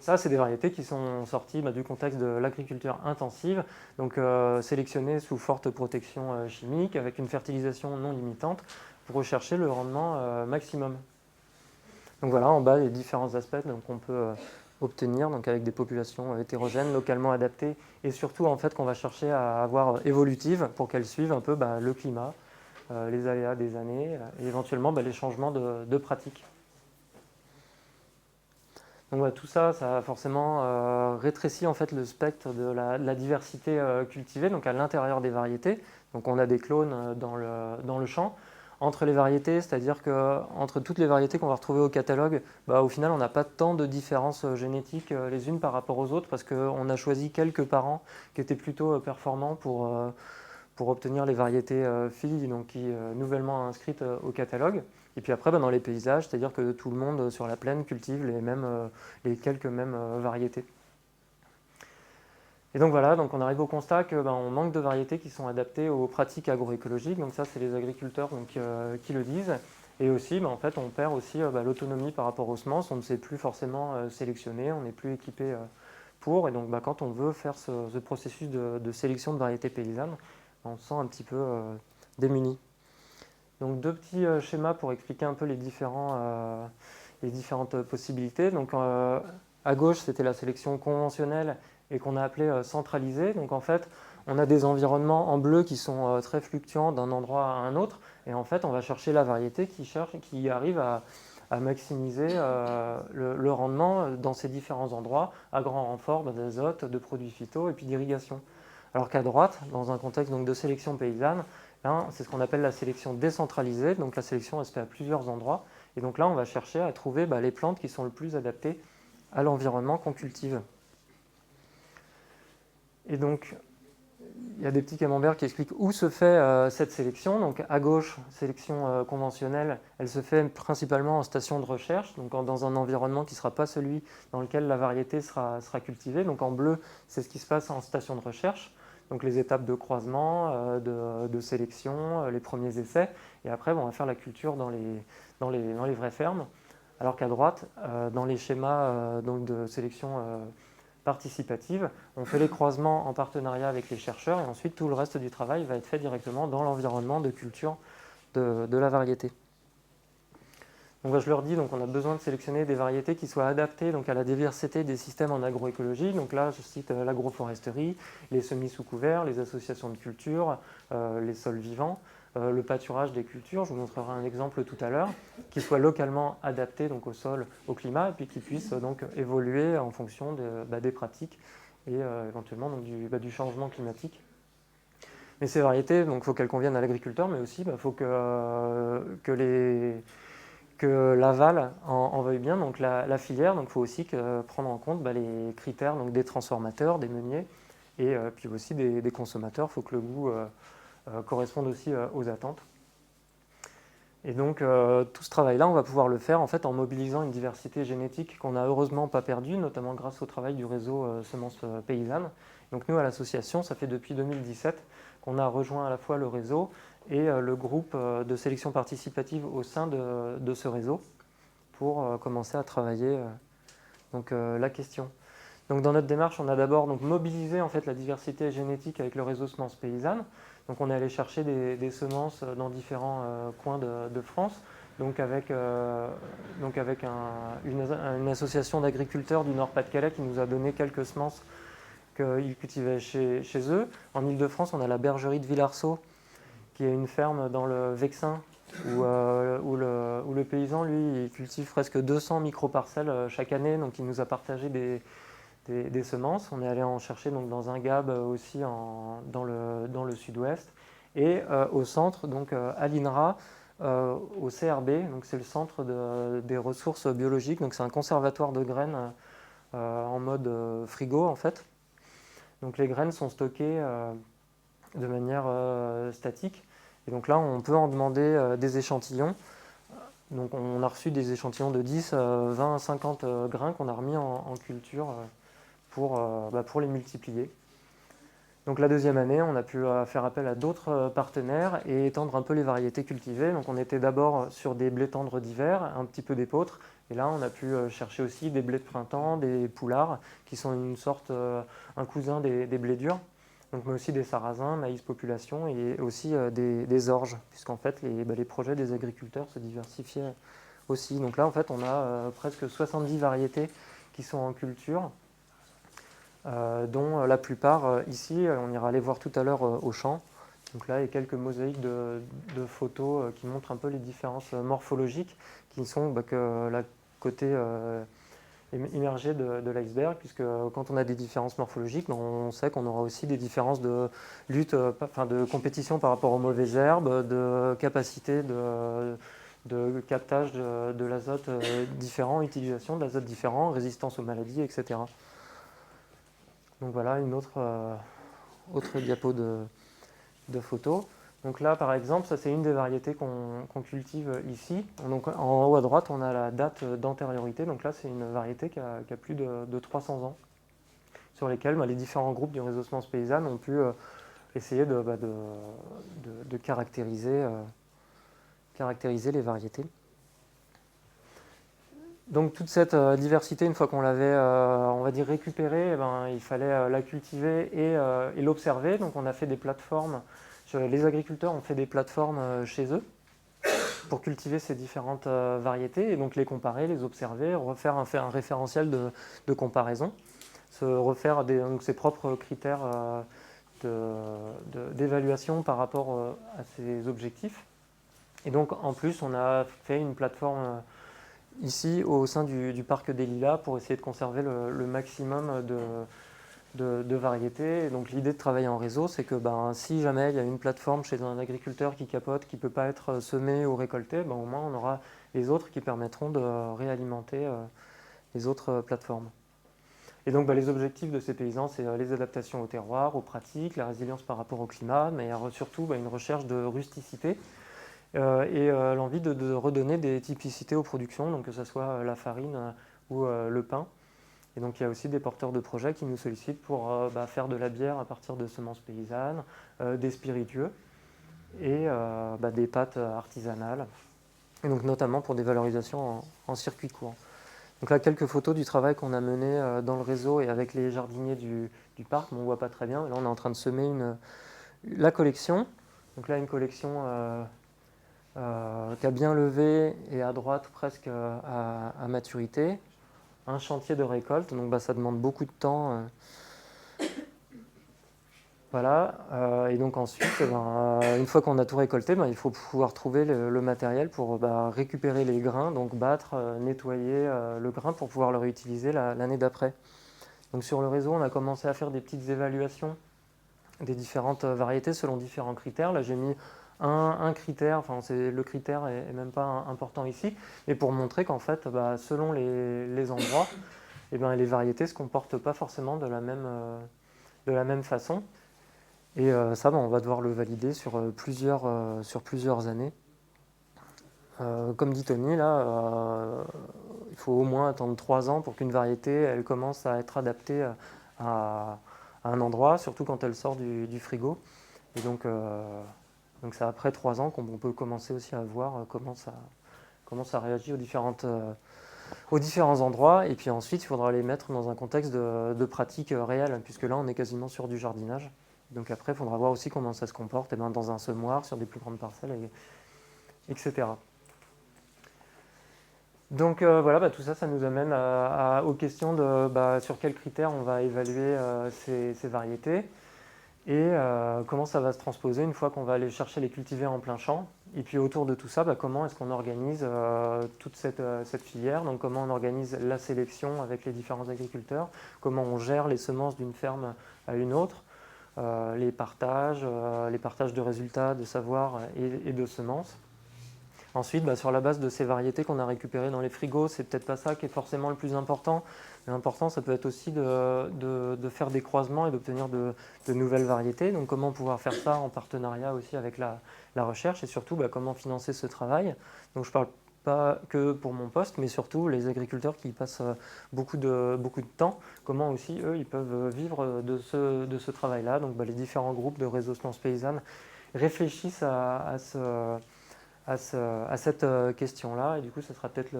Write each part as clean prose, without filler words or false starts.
Ça, c'est des variétés qui sont sorties du contexte de l'agriculture intensive, donc sélectionnées sous forte protection chimique, avec une fertilisation non limitante, pour rechercher le rendement maximum. Donc voilà, en bas, les différents aspects qu'on peut obtenir, donc avec des populations hétérogènes, localement adaptées, et surtout en fait qu'on va chercher à avoir évolutives pour qu'elles suivent un peu le climat, les aléas des années, et éventuellement les changements de pratiques. Donc voilà, tout ça, ça a forcément rétréci en fait le spectre de la diversité cultivée, donc à l'intérieur des variétés. Donc on a des clones dans le champ. Entre les variétés, c'est-à-dire qu'entre toutes les variétés qu'on va retrouver au catalogue, au final on n'a pas tant de différences génétiques les unes par rapport aux autres, parce qu'on a choisi quelques parents qui étaient plutôt performants pour obtenir les variétés filles, donc qui nouvellement inscrites au catalogue. Et puis après, dans les paysages, c'est-à-dire que tout le monde sur la plaine cultive les quelques mêmes variétés. Et donc voilà, donc on arrive au constat qu'on manque de variétés qui sont adaptées aux pratiques agroécologiques. Donc ça, c'est les agriculteurs qui le disent. Et aussi, en fait, on perd aussi l'autonomie par rapport aux semences. On ne sait plus forcément sélectionner, on n'est plus équipé pour. Et donc quand on veut faire ce processus de sélection de variétés paysannes, on se sent un petit peu démuni. Donc deux petits schémas pour expliquer un peu les différentes possibilités. Donc à gauche, c'était la sélection conventionnelle et qu'on a appelée centralisée. Donc en fait, on a des environnements en bleu qui sont très fluctuants d'un endroit à un autre. Et en fait, on va chercher la variété qui arrive à maximiser le rendement dans ces différents endroits, à grand renfort d'azote, de produits phyto et puis d'irrigation. Alors qu'à droite, dans un contexte donc, de sélection paysanne, c'est ce qu'on appelle la sélection décentralisée. Donc la sélection, elle se fait à plusieurs endroits. Et donc là, on va chercher à trouver les plantes qui sont le plus adaptées à l'environnement qu'on cultive. Et donc, il y a des petits camemberts qui expliquent où se fait cette sélection. Donc à gauche, sélection conventionnelle, elle se fait principalement en station de recherche, donc dans un environnement qui ne sera pas celui dans lequel la variété sera cultivée. Donc en bleu, c'est ce qui se passe en station de recherche. Donc les étapes de croisement, de sélection, les premiers essais. Et après, on va faire la culture dans les vraies fermes. Alors qu'à droite, dans les schémas de sélection participative, on fait les croisements en partenariat avec les chercheurs et ensuite tout le reste du travail va être fait directement dans l'environnement de culture de la variété. Donc je leur dis, on a besoin de sélectionner des variétés qui soient adaptées à la diversité des systèmes en agroécologie. Donc là, je cite l'agroforesterie, les semis sous couvert, les associations de culture, les sols vivants, le pâturage des cultures. Je vous montrerai un exemple tout à l'heure, qui soit localement adapté au sol, au climat, et puis qui puisse évoluer en fonction des pratiques et éventuellement du changement climatique. Mais ces variétés, il faut qu'elles conviennent à l'agriculteur, mais aussi il faut que l'aval en veuille bien, donc la filière. Donc il faut aussi prendre en compte les critères des transformateurs, des meuniers, et puis aussi des consommateurs. Il faut que le goût corresponde aussi aux attentes. Et donc tout ce travail-là, on va pouvoir le faire en fait en mobilisant une diversité génétique qu'on n'a heureusement pas perdue, notamment grâce au travail du réseau Semences Paysannes. Donc nous, à l'association, ça fait depuis 2017 qu'on a rejoint à la fois le réseau et le groupe de sélection participative au sein de ce réseau pour commencer à travailler la question. Donc dans notre démarche, on a d'abord mobilisé en fait la diversité génétique avec le réseau Semences Paysannes. Donc on est allé chercher des semences dans différents coins de France, avec une association d'agriculteurs du Nord-Pas-de-Calais qui nous a donné quelques semences qu'ils cultivaient chez eux. En Ile-de-France, on a la bergerie de Villarceau, qui est une ferme dans le Vexin, où le paysan, lui, il cultive presque 200 micro-parcelles chaque année, donc il nous a partagé des semences. On est allé en chercher dans un GAB aussi dans le sud-ouest. Et au centre, à l'INRA, au CRB, donc c'est le centre des ressources biologiques, donc c'est un conservatoire de graines en mode frigo en fait. Donc les graines sont stockées de manière statique. Et donc là, on peut en demander des échantillons. Donc on a reçu des échantillons de 10, 20, 50 grains qu'on a remis en culture pour les multiplier. Donc la deuxième année, on a pu faire appel à d'autres partenaires et étendre un peu les variétés cultivées. Donc on était d'abord sur des blés tendres d'hiver, un petit peu d'épeautre, et là on a pu chercher aussi des blés de printemps, des poulards, qui sont une sorte, un cousin des blés durs, donc, mais aussi des sarrasins, maïs population, et aussi des orges, puisqu'en fait les projets des agriculteurs se diversifiaient aussi. Donc là en fait on a presque 70 variétés qui sont en culture. Dont la plupart ici, on ira aller voir tout à l'heure au champ. Donc là, il y a quelques mosaïques de photos qui montrent un peu les différences morphologiques qui sont que la côté immergé de l'iceberg, puisque quand on a des différences morphologiques, on sait qu'on aura aussi des différences de lutte, enfin de compétition par rapport aux mauvaises herbes, de capacité de captage de l'azote différent, utilisation de l'azote différent, résistance aux maladies, etc. Donc voilà une autre diapo de photos. Donc là, par exemple, ça c'est une des variétés qu'on cultive ici. Donc en haut à droite, on a la date d'antériorité. Donc là, c'est une variété qui a plus de 300 ans, sur lesquelles les différents groupes du réseau Semences Paysannes ont pu essayer de caractériser les variétés. Donc toute cette diversité, une fois qu'on l'avait, on va dire, récupérée, il fallait la cultiver et l'observer. Donc on a fait des plateformes, les agriculteurs ont fait des plateformes chez eux pour cultiver ces différentes variétés et donc les comparer, les observer, refaire un référentiel de comparaison, refaire donc ses propres critères d'évaluation par rapport à ces objectifs. Et donc en plus, on a fait une plateforme ici au sein du parc des Lilas pour essayer de conserver le maximum de variétés. Et donc l'idée de travailler en réseau, c'est que si jamais il y a une plateforme chez un agriculteur qui capote, qui ne peut pas être semée ou récoltée, au moins on aura les autres qui permettront de réalimenter les autres plateformes. Et donc les objectifs de ces paysans, c'est les adaptations au terroir, aux pratiques, la résilience par rapport au climat, mais surtout une recherche de rusticité. Et l'envie de redonner des typicités aux productions, donc que ce soit la farine ou le pain. Et donc il y a aussi des porteurs de projets qui nous sollicitent pour faire de la bière à partir de semences paysannes, des spiritueux et des pâtes artisanales, et donc notamment pour des valorisations en circuit court. Donc là, quelques photos du travail qu'on a mené dans le réseau et avec les jardiniers du parc, mais on ne voit pas très bien. Là, on est en train de semer la collection. Donc là, une collection qui a bien levé et à droite presque à maturité. Un chantier de récolte, donc ça demande beaucoup de temps. Voilà, et donc ensuite, une fois qu'on a tout récolté, il faut pouvoir trouver le matériel pour récupérer les grains, donc battre, nettoyer le grain pour pouvoir le réutiliser l'année d'après. Donc sur le réseau, on a commencé à faire des petites évaluations des différentes variétés selon différents critères. Là, j'ai mis un critère, enfin le critère est même pas important ici, mais pour montrer qu'en fait, selon les endroits, les variétés ne se comportent pas forcément de la même façon. Et ça, on va devoir le valider sur plusieurs années. Comme dit Tony, là, il faut au moins attendre 3 ans pour qu'une variété elle commence à être adaptée à un endroit, surtout quand elle sort du frigo. Et donc c'est après 3 ans qu'on peut commencer aussi à voir comment ça réagit aux différents endroits. Et puis ensuite, il faudra les mettre dans un contexte de pratique réelle, puisque là, on est quasiment sur du jardinage. Donc après, il faudra voir aussi comment ça se comporte dans un semoir, sur des plus grandes parcelles, etc. Donc voilà, tout ça, ça nous amène aux questions de sur quels critères on va évaluer ces variétés et comment ça va se transposer une fois qu'on va aller chercher les cultiver en plein champ. Et puis autour de tout ça, comment est-ce qu'on organise toute cette filière, donc comment on organise la sélection avec les différents agriculteurs, comment on gère les semences d'une ferme à une autre, les partages de résultats, de savoirs et de semences. Ensuite, sur la base de ces variétés qu'on a récupérées dans les frigos, c'est peut-être pas ça qui est forcément le plus important. L'important, ça peut être aussi de faire des croisements et d'obtenir de nouvelles variétés. Donc comment pouvoir faire ça en partenariat aussi avec la recherche et surtout comment financer ce travail. Donc je parle pas que pour mon poste, mais surtout les agriculteurs qui y passent beaucoup de temps, comment aussi eux, ils peuvent vivre de ce travail-là. Donc les différents groupes de Réseau Semences Paysannes réfléchissent à cette question-là, et du coup, ça sera peut-être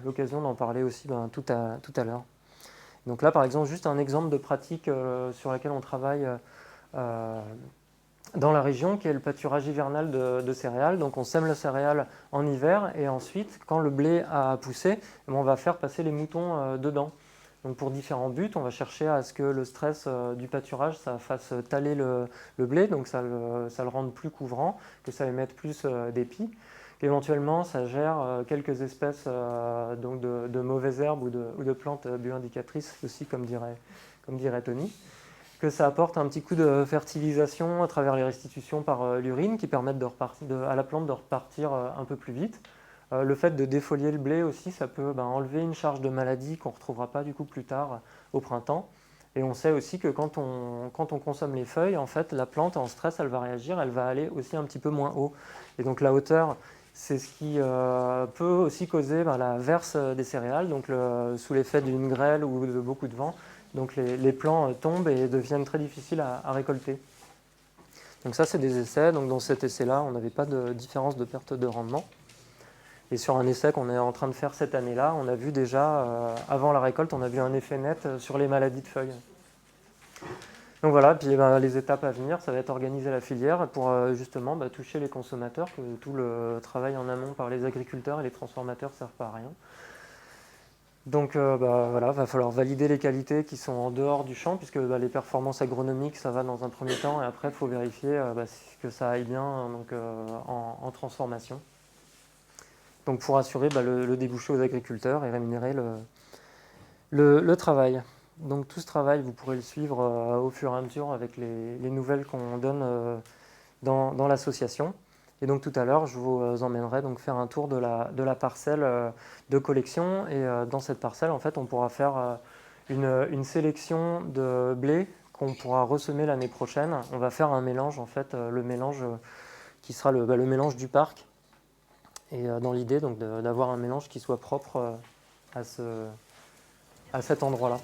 l'occasion d'en parler aussi tout à l'heure. Donc là, par exemple, juste un exemple de pratique sur laquelle on travaille dans la région, qui est le pâturage hivernal de céréales. Donc on sème le céréale en hiver, et ensuite, quand le blé a poussé, on va faire passer les moutons dedans. Donc pour différents buts, on va chercher à ce que le stress du pâturage, ça fasse taler le blé, donc ça le rende plus couvrant, que ça émette plus d'épis. Éventuellement, ça gère quelques espèces donc de mauvaises herbes ou de plantes bioindicatrices aussi, comme dirait Tony. Que ça apporte un petit coup de fertilisation à travers les restitutions par l'urine qui permettent à la plante de repartir un peu plus vite. Le fait de défolier le blé aussi, ça peut enlever une charge de maladie qu'on ne retrouvera pas du coup plus tard au printemps. Et on sait aussi que quand on consomme les feuilles, en fait, la plante en stress, elle va réagir, elle va aller aussi un petit peu moins haut. Et donc la hauteur, c'est ce qui peut aussi causer la verse des céréales, donc sous l'effet d'une grêle ou de beaucoup de vent. Donc les plants tombent et deviennent très difficiles à récolter. Donc ça, c'est des essais. Donc dans cet essai-là, on n'avait pas de différence de perte de rendement. Et sur un essai qu'on est en train de faire cette année-là, on a vu déjà, avant la récolte, on a vu un effet net sur les maladies de feuilles. Donc voilà, puis les étapes à venir, ça va être organiser la filière pour justement toucher les consommateurs, que tout le travail en amont par les agriculteurs et les transformateurs ne servent pas à rien. Donc voilà, va falloir valider les qualités qui sont en dehors du champ, puisque les performances agronomiques, ça va dans un premier temps, et après, il faut vérifier que ça aille bien donc, en transformation. Donc pour assurer le débouché aux agriculteurs et rémunérer le travail. Donc tout ce travail, vous pourrez le suivre au fur et à mesure avec les nouvelles qu'on donne dans l'association. Et donc tout à l'heure, je vous emmènerai donc faire un tour de la parcelle de collection. Et dans cette parcelle, en fait, on pourra faire une sélection de blé qu'on pourra ressemer l'année prochaine. On va faire un mélange, en fait, le mélange qui sera le mélange du parc. Et dans l'idée donc d'avoir un mélange qui soit propre à cet endroit-là.